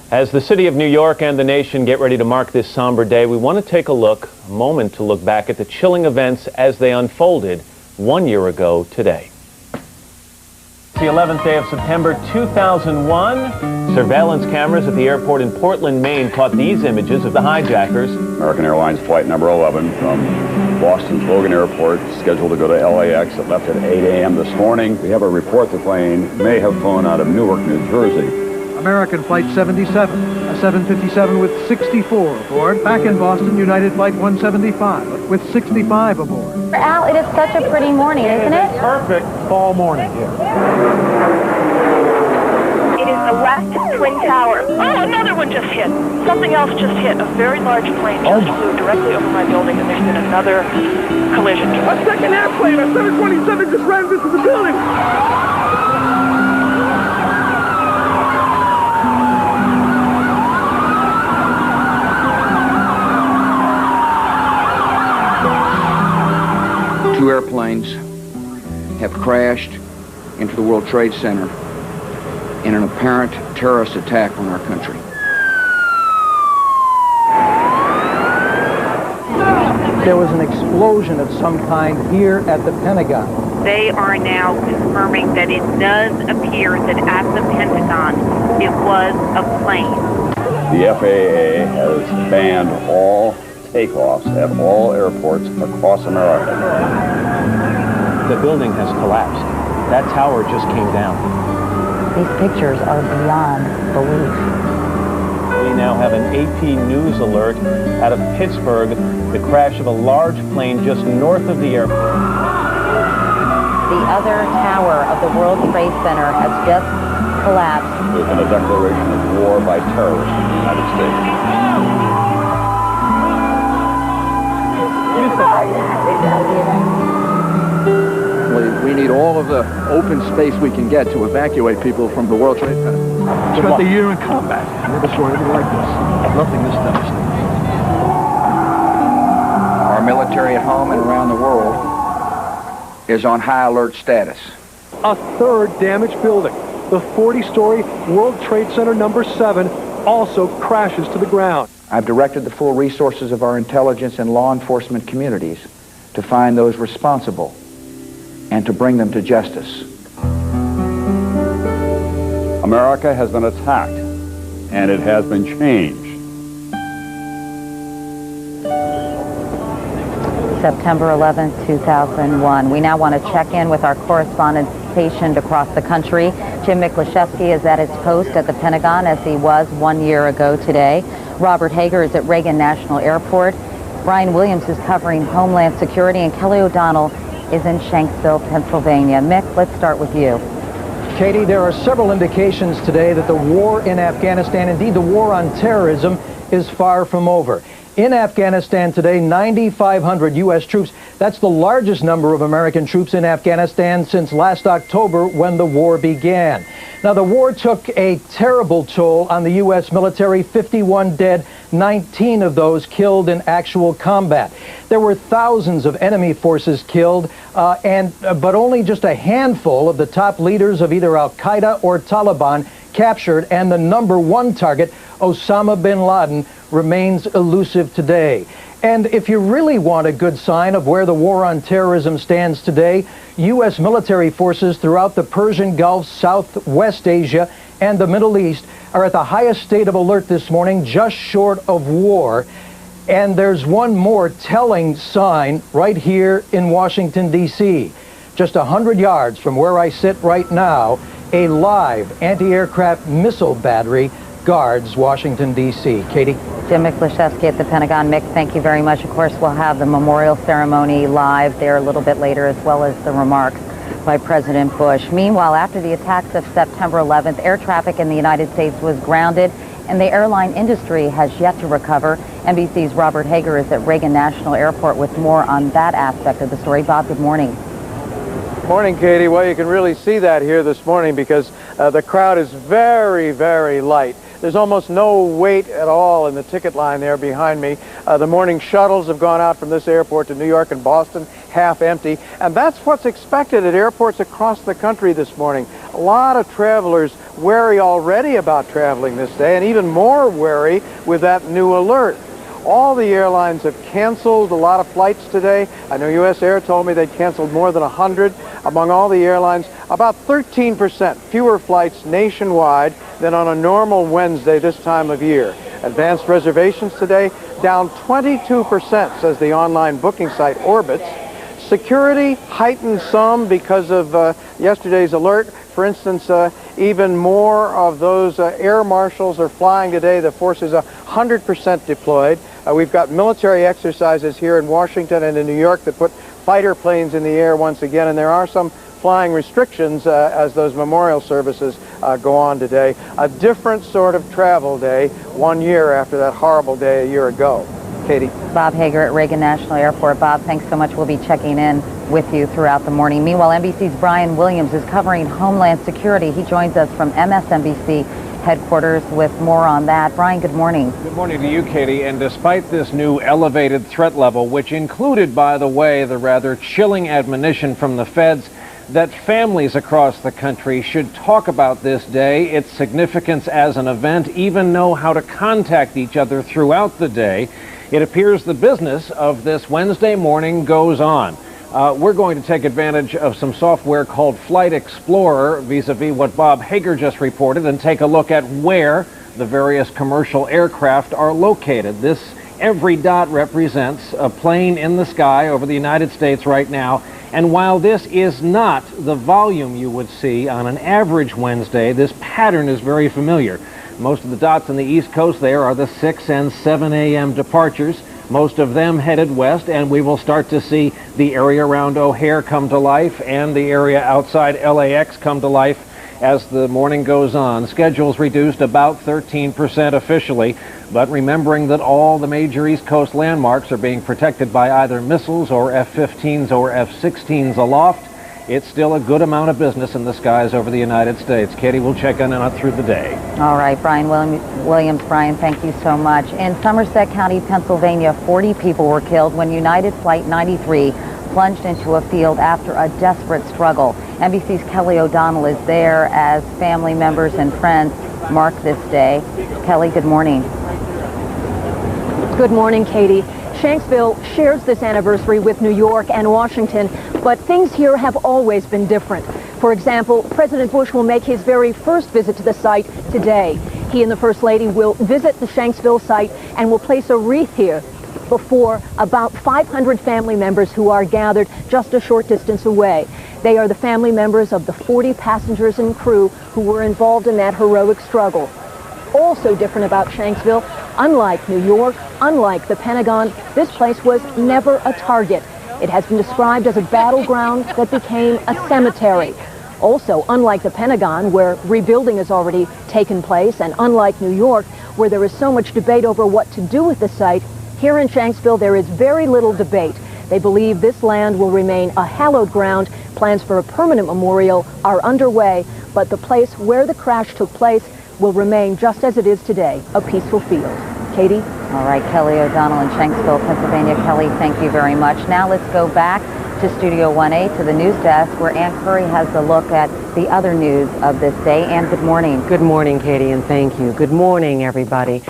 As the city of New York and the nation get ready to mark this somber day, we want to take a moment to look back at the chilling events as they unfolded 1 year ago today. The 11th day of September 2001, surveillance cameras at the airport in Portland, Maine caught these images of the hijackers. American Airlines flight number 11 from Boston's Logan Airport, scheduled to go to LAX. It left at 8 a.m. this morning. We have a report the plane may have flown out of Newark, New Jersey. American Flight 77, a 757 with 64 aboard. Back in Boston, United Flight 175 with 65 aboard. Al, it is such a pretty morning, isn't it? Perfect fall morning here. It is the West Twin Tower. Oh, another one just hit. Something else just hit. A very large plane just flew directly over my building, and there's been another collision. A second airplane, a 727 just ran into the building. Two airplanes have crashed into the World Trade Center in an apparent terrorist attack on our country. There was an explosion of some kind here at the Pentagon. They are now confirming that it does appear that at the Pentagon it was a plane. The FAA has banned all takeoffs at all airports across America. The building has collapsed. That tower just came down. These pictures are beyond belief. We now have an AP News alert out of Pittsburgh, the crash of a large plane just north of the airport. The other tower of the World Trade Center has just collapsed. There's been a declaration of war by terrorists in the United States. We need all of the open space we can get to evacuate people from the World Trade Center. Spent a year in combat. Never saw anything like this. Nothing this devastating. Our military at home and around the world is on high alert status. A third damaged building. The 40-story World Trade Center number 7 also crashes to the ground. I've directed the full resources of our intelligence and law enforcement communities to find those responsible and to bring them to justice. America has been attacked, and it has been changed. September 11th, 2001. We now want to check in with our correspondents stationed across the country. Jim Miklaszewski is at his post at the Pentagon, as he was 1 year ago today. Robert Hager is at Reagan National Airport. Brian Williams is covering Homeland Security, and Kelly O'Donnell is in Shanksville, Pennsylvania. Mick, let's start with you. Katie, there are several indications today that the war in Afghanistan, indeed the war on terrorism, is far from over. In Afghanistan today, 9,500 U.S. troops. That's the largest number of American troops in Afghanistan since last October when the war began. Now, the war took a terrible toll on the U.S. military, 51 dead, 19 of those killed in actual combat. There were thousands of enemy forces killed, but only just a handful of the top leaders of either al-Qaeda or Taliban captured, and the number one target, Osama bin Laden, remains elusive today. And if you really want a good sign of where the war on terrorism stands today, U.S. military forces throughout the Persian Gulf, Southwest Asia, and the Middle East are at the highest state of alert this morning, just short of war. And there's one more telling sign right here in Washington, D.C. Just 100 yards from where I sit right now, a live anti-aircraft missile battery guards Washington, D.C. Katie? Jim Miklaszewski at the Pentagon. Mick, thank you very much. Of course, we'll have the memorial ceremony live there a little bit later, as well as the remarks by President Bush. Meanwhile, after the attacks of September 11th, air traffic in the United States was grounded, and the airline industry has yet to recover. NBC's Robert Hager is at Reagan National Airport with more on that aspect of the story. Bob, good morning. Morning, Katie. Well, you can really see that here this morning because the crowd is very, very light. There's almost no wait at all in the ticket line there behind me. The morning shuttles have gone out from this airport to New York and Boston, half empty. And that's what's expected at airports across the country this morning. A lot of travelers wary already about traveling this day, and even more wary with that new alert. All the airlines have canceled a lot of flights today. I know U.S. Air told me they'd canceled more than 100. Among all the airlines, about 13% fewer flights nationwide than on a normal Wednesday this time of year. Advanced reservations today down 22%, says the online booking site Orbitz. Security heightened some because of yesterday's alert. For instance, even more of those air marshals are flying today. The force is 100% deployed. We've got military exercises here in Washington and in New York that put fighter planes in the air once again, and there are some flying restrictions as those memorial services go on today. A different sort of travel day 1 year after that horrible day a year ago. Katie. Bob Hager at Reagan National Airport. Bob, thanks so much. We'll be checking in with you throughout the morning. Meanwhile, NBC's Brian Williams is covering Homeland Security. He joins us from MSNBC headquarters with more on that. Brian, good morning. Good morning to you, Katie. And despite this new elevated threat level, which included, by the way, the rather chilling admonition from the feds that families across the country should talk about this day, its significance as an event, even know how to contact each other throughout the day, it appears the business of this Wednesday morning goes on. We're going to take advantage of some software called Flight Explorer, vis-a-vis what Bob Hager just reported, and take a look at where the various commercial aircraft are located. Every dot represents a plane in the sky over the United States right now. And while this is not the volume you would see on an average Wednesday, this pattern is very familiar. Most of the dots on the East Coast there are the 6 and 7 a.m. departures. Most of them headed west, and we will start to see the area around O'Hare come to life and the area outside LAX come to life as the morning goes on. Schedules reduced about 13% officially, but remembering that all the major East Coast landmarks are being protected by either missiles or F-15s or F-16s aloft, it's still a good amount of business in the skies over the United States. Katie, we'll check in on it through the day. All right, Brian Williams. Brian, thank you so much. In Somerset County, Pennsylvania, 40 people were killed when United Flight 93 plunged into a field after a desperate struggle. NBC's Kelly O'Donnell is there as family members and friends mark this day. Kelly, good morning. Good morning, Katie. Shanksville shares this anniversary with New York and Washington, but things here have always been different. For example, President Bush will make his very first visit to the site today. He and the First Lady will visit the Shanksville site and will place a wreath here before about 500 family members who are gathered just a short distance away. They are the family members of the 40 passengers and crew who were involved in that heroic struggle. Also different about Shanksville, unlike New York, unlike the Pentagon, this place was never a target. It has been described as a battleground that became a cemetery. Also, unlike the Pentagon, where rebuilding has already taken place, and unlike New York, where there is so much debate over what to do with the site, here in Shanksville there is very little debate. They believe this land will remain a hallowed ground. Plans for a permanent memorial are underway, but the place where the crash took place will remain just as it is today, a peaceful field. Katie? All right, Kelly O'Donnell in Shanksville, Pennsylvania. Kelly, thank you very much. Now let's go back to Studio 1A, to the news desk, where Ann Curry has a look at the other news of this day. Ann, good morning. Good morning, Katie, and thank you. Good morning, everybody.